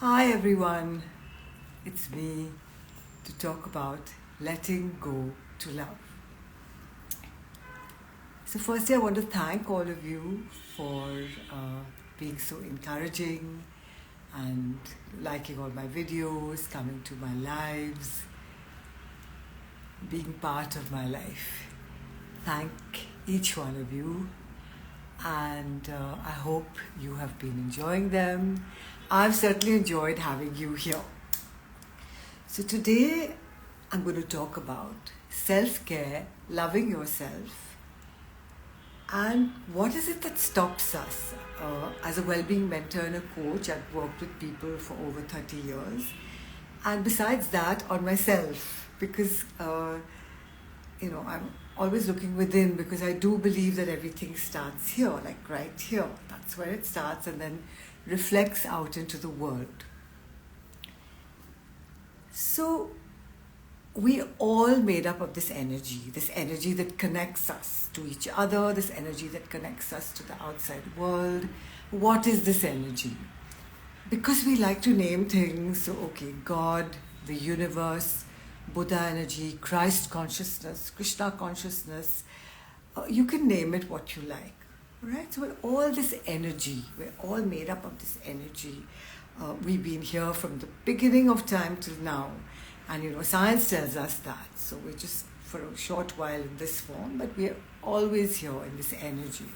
Hi everyone, it's me to talk about letting go to love. So, firstly, I want to thank all of you for being so encouraging and liking all my videos, coming to my lives, being part of my life. Thank each one of you, and I hope you have been enjoying them. I've certainly enjoyed having you here. So today I'm going to talk about self-care, loving yourself, and what is it that stops us. As a well-being mentor and a coach, I've worked with people for over 30 years, and besides that, on myself, because I'm always looking within, because I do believe that everything starts here, like right here. That's where it starts and then reflects out into the world. So we all made up of this energy that connects us to each other, this energy that connects us to the outside world. What is this energy? Because we like to name things, so God, the universe, Buddha energy, Christ consciousness, Krishna consciousness, you can name it what you like, right? So all this energy, we're all made up of this energy. We've been here from the beginning of time till now. And science tells us that. So we're just for a short while in this form, but we're always here in this energy.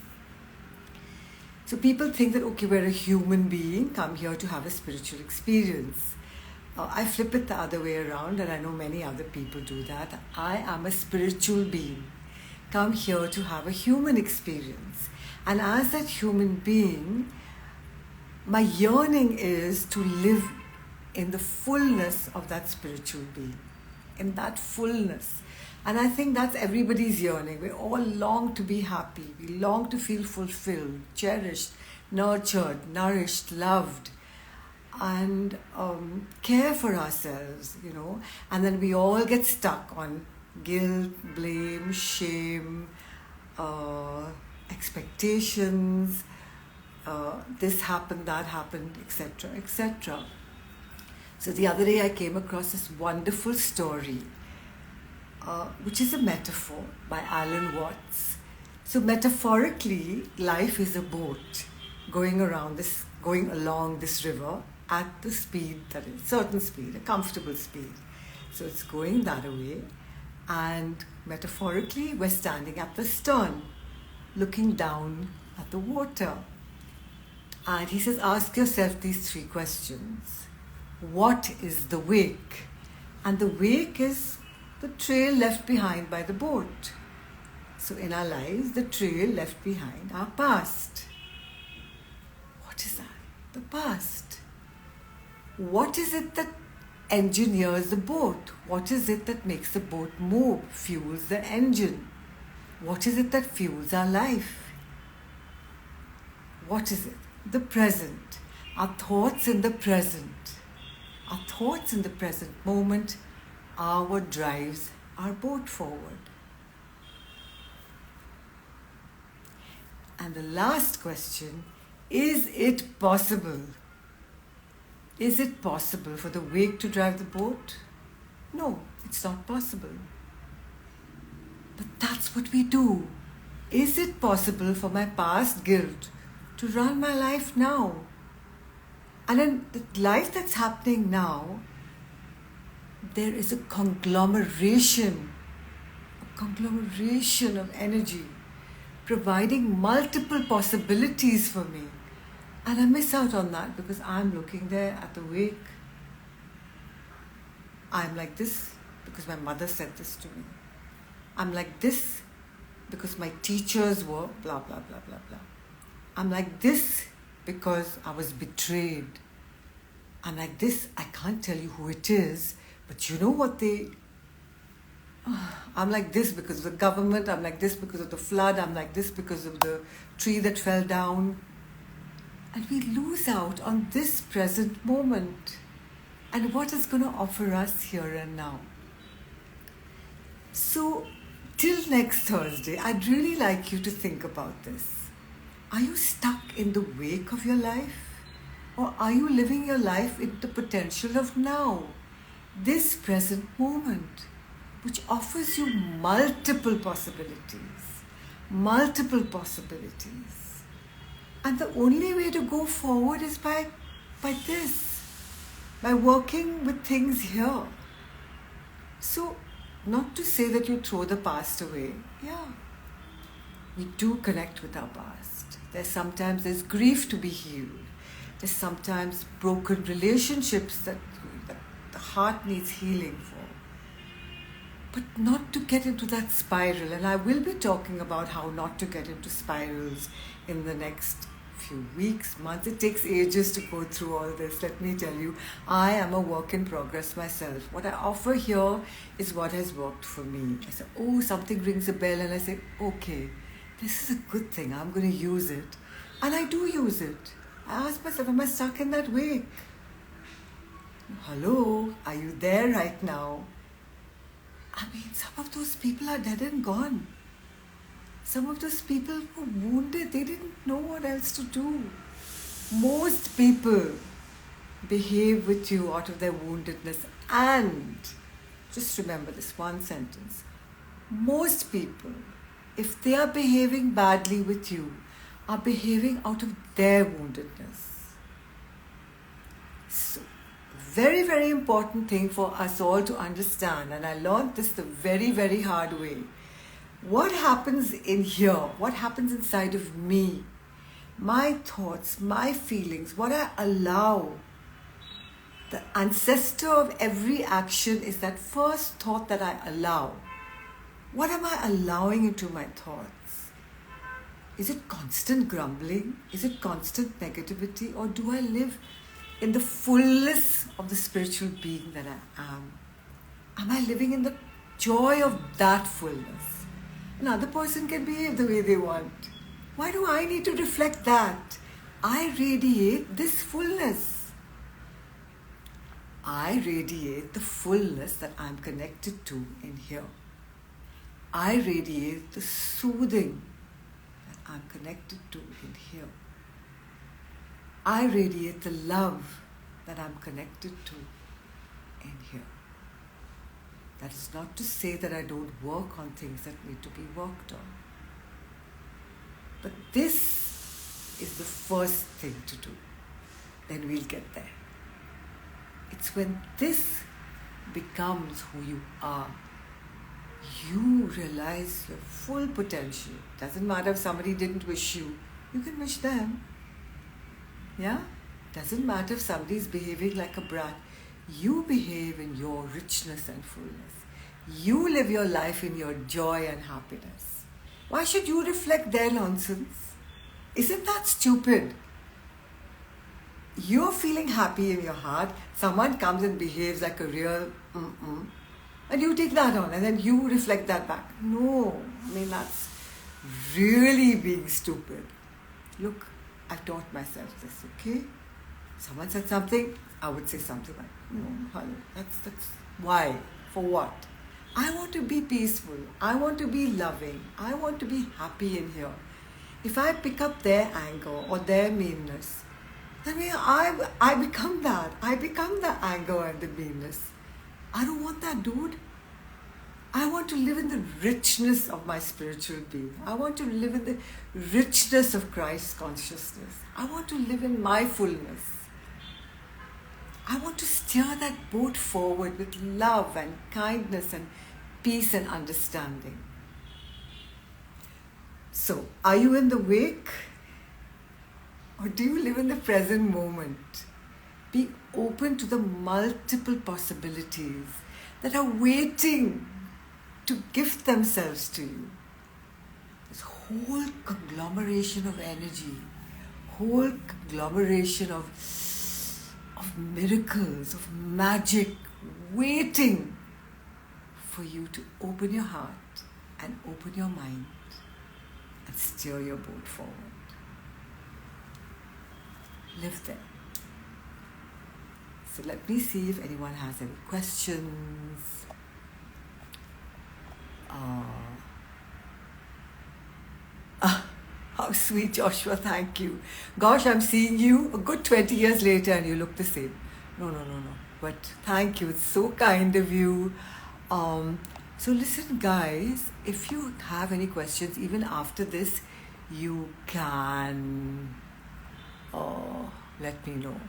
So people think that, we're a human being, come here to have a spiritual experience. I flip it the other way around, and I know many other people do that. I am a spiritual being, come here to have a human experience. And as that human being, my yearning is to live in the fullness of that spiritual being, in that fullness. And I think that's everybody's yearning. We all long to be happy. We long to feel fulfilled, cherished, nurtured, nourished, loved, and care for ourselves, And then we all get stuck on guilt, blame, shame, expectations, this happened, that happened, etc., etc. So the other day I came across this wonderful story, which is a metaphor by Alan Watts. So metaphorically, life is a boat going along this river at the speed that is certain speed, a comfortable speed. So it's going that way, and metaphorically, we're standing at the stern, looking down at the water. And he says, ask yourself these 3 questions. What is the wake? And the wake is the trail left behind by the boat. So in our lives, the trail left behind our past. What is that? The past. What is it that engineers the boat? What is it that makes the boat move, fuels the engine? What is it that fuels our life? What is it? The present. Our thoughts in the present. Our thoughts in the present moment are what drives our boat forward. And the last question, is it possible? Is it possible for the wake to drive the boat? No, it's not possible. But that's what we do. Is it possible for my past guilt to run my life now? And in the life that's happening now, there is a conglomeration of energy, providing multiple possibilities for me. And I miss out on that because I'm looking there at the wake. I'm like this because my mother said this to me. I'm like this because my teachers were blah, blah, blah, blah, blah. I'm like this because I was betrayed. I'm like this, I can't tell you who it is, but you know what I'm like this because of the government, I'm like this because of the flood, I'm like this because of the tree that fell down. And we lose out on this present moment and what it's going to offer us here and now. So, till next Thursday, I'd really like you to think about this. Are you stuck in the wake of your life? Or are you living your life in the potential of now, this present moment, which offers you multiple possibilities? Multiple possibilities. And the only way to go forward is by this, by working with things here. So, not to say that you throw the past away. Yeah, we do connect with our past. There's grief to be healed. There's sometimes broken relationships that the heart needs healing for. But not to get into that spiral. And I will be talking about how not to get into spirals in the next few weeks, months. It takes ages to go through all this. Let me tell you, I am a work in progress myself. What I offer here is what has worked for me. I say, oh, something rings a bell, and I say, okay, this is a good thing. I'm going to use it. And I do use it. I ask myself, am I stuck in that wake? Hello, are you there right now? I mean, some of those people are dead and gone. Some of those people were wounded, they didn't know what else to do. Most people behave with you out of their woundedness. And just remember this one sentence. Most people, if they are behaving badly with you, are behaving out of their woundedness. So, very, very important thing for us all to understand, and I learned this the very, very hard way. What happens in here, what happens inside of me, my thoughts, my feelings, what I allow, the ancestor of every action is that first thought that I allow. What am I allowing into my thoughts? Is it constant grumbling? Is it constant negativity? Or do I live in the fullness of the spiritual being that I am? Am I living in the joy of that fullness? Another person can behave the way they want. Why do I need to reflect that? I radiate this fullness. I radiate the fullness that I'm connected to in here. I radiate the soothing that I'm connected to in here. I radiate the love that I'm connected to in here. That is not to say that I don't work on things that need to be worked on. But this is the first thing to do. Then we'll get there. It's when this becomes who you are, you realize your full potential. Doesn't matter if somebody didn't wish you, you can wish them. Yeah? Doesn't matter if somebody's behaving like a brat. You behave in your richness and fullness. You live your life in your joy and happiness. Why should you reflect their nonsense? Isn't that stupid? You're feeling happy in your heart. Someone comes and behaves like a real and you take that on and then you reflect that back. No, I mean that's really being stupid. Look, I've taught myself this, okay? Someone said something, I would say something like, no, hello, that's why? For what? I want to be peaceful. I want to be loving. I want to be happy in here. If I pick up their anger or their meanness, then I become that. I become the anger and the meanness. I don't want that, dude. I want to live in the richness of my spiritual being. I want to live in the richness of Christ's consciousness. I want to live in my fullness. I want to steer that boat forward with love and kindness and peace and understanding. So, are you in the wake? Or do you live in the present moment? Be open to the multiple possibilities that are waiting to gift themselves to you. This whole conglomeration of energy, whole conglomeration of miracles, of magic, waiting for you to open your heart and open your mind and steer your boat forward. Live there. So let me see if anyone has any questions. How sweet, Joshua. Thank you. Gosh, I'm seeing you a good 20 years later and you look the same. No, no, no, no. But thank you. It's so kind of you. So listen, guys, if you have any questions, even after this, you can let me know.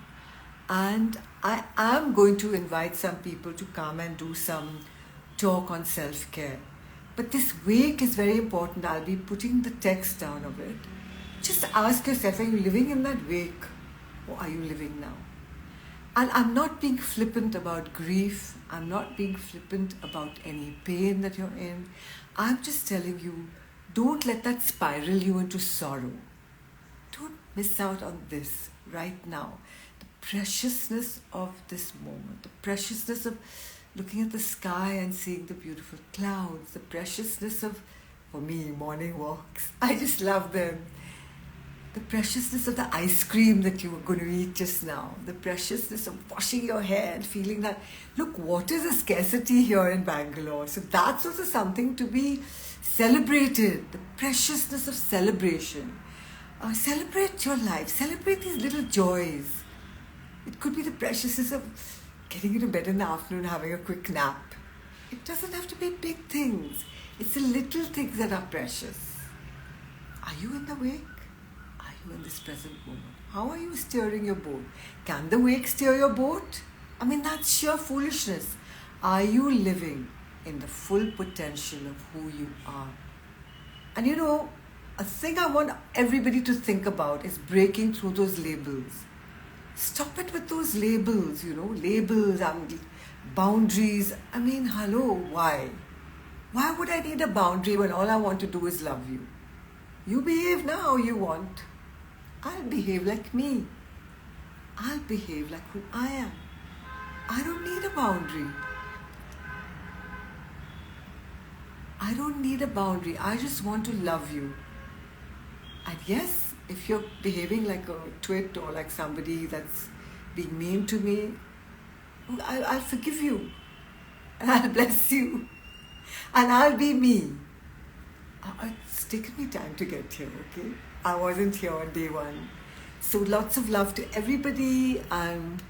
And I am going to invite some people to come and do some talk on self-care. But this wake is very important. I'll be putting the text down of it. Just ask yourself, are you living in that wake or are you living now? And I'm not being flippant about grief. I'm not being flippant about any pain that you're in. I'm just telling you, don't let that spiral you into sorrow. Don't miss out on this right now. The preciousness of this moment, the preciousness of looking at the sky and seeing the beautiful clouds, the preciousness of, for me, morning walks. I just love them. The preciousness of the ice cream that you were going to eat just now. The preciousness of washing your hair and feeling that, look, water is a scarcity here in Bangalore. So that's also something to be celebrated. The preciousness of celebration. Celebrate your life. Celebrate these little joys. It could be the preciousness of getting into bed in the afternoon, having a quick nap. It doesn't have to be big things. It's the little things that are precious. Are you in the wake? Are you in this present moment? How are you steering your boat? Can the wake steer your boat? I mean, that's sheer foolishness. Are you living in the full potential of who you are? And you know, a thing I want everybody to think about is breaking through those labels. Stop it with those labels, labels and boundaries. I mean, hello, why? Why would I need a boundary when all I want to do is love you? You behave now how you want. I'll behave like me. I'll behave like who I am. I don't need a boundary. I don't need a boundary. I just want to love you. And yes, if you're behaving like a twit or like somebody that's being mean to me, I'll forgive you. And I'll bless you. And I'll be me. It's taken me time to get here, okay? I wasn't here on day one. So lots of love to everybody and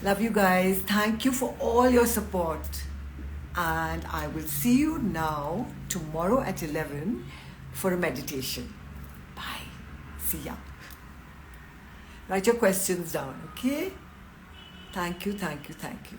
love you guys. Thank you for all your support. And I will see you now tomorrow at 11 for a meditation. Bye. See ya. Write your questions down, okay? Thank you, thank you, thank you.